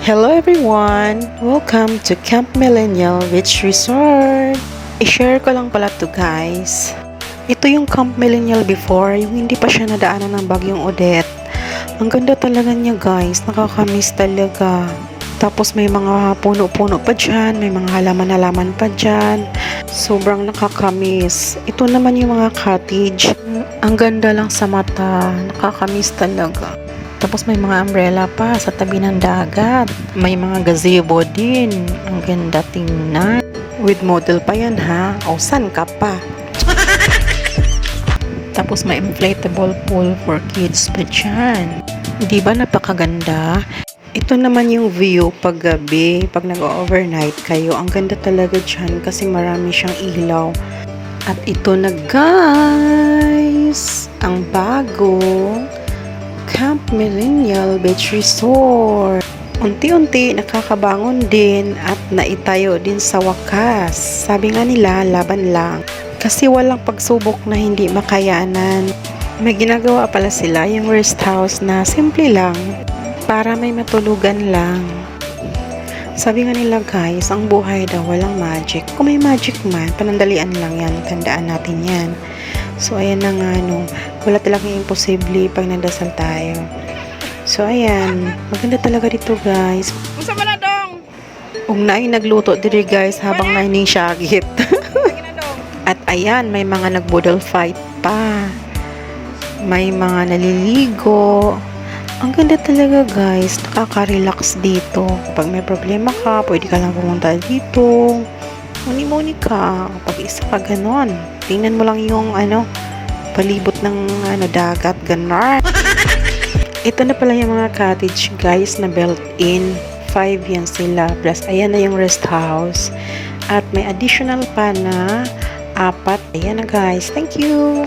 Hello everyone! Welcome to Camp Millennial Beach Resort! I-share ko lang pala to guys. Ito yung Camp Millennial before, yung hindi pa siya nadaanan ng bagyong Odette. Ang ganda talaga niya guys, nakakamiss talaga. Tapos may mga puno-puno pa dyan, may mga halaman-halaman pa dyan. Sobrang nakakamiss. Ito naman yung mga cottage. Ang ganda lang sa mata, nakakamiss talaga. Tapos may mga umbrella pa sa tabi ng dagat. May mga gazebo din. Ang ganda tingnan. With model pa yan ha. O san ka pa? Tapos may inflatable pool for kids pa dyan. Di ba napakaganda? Ito naman yung view pag gabi. Pag nag-overnight kayo. Ang ganda talaga dyan kasi marami siyang ilaw. At ito na guys. Ang bago. Camp Millennial Beach Resort. Unti-unti nakakabangon din at naitayo din sa wakas. Sabi nga nila, laban lang. Kasi walang pagsubok na hindi makayanan. May ginagawa pala sila yung rest house na simple lang para may matulugan lang. Sabi nga nila guys, ang buhay daw walang magic. Kung may magic man, panandalian lang yan. Tandaan natin yan. So, ayan na nga, no. Wala talagang imposible pag nagdasal tayo. So, ayan. Maganda talaga dito, guys. Usa man na dong. Ug naay nagluto diri, guys, habang naining syagit. At ayan, may mga nagbudol fight pa. May mga naliligo. Ang ganda talaga, guys. Nakaka-relax dito. Kapag may problema ka, pwede ka lang pumunta dito. Muni-muni ka. Pag isa ka ganon. Tingnan mo lang yung palibot ng dagat, ganon. Ito na pala yung mga cottage guys na built-in. 5 yan sila. Plus, ayan na yung rest house. At may additional pa na 4. Ayan na guys. Thank you!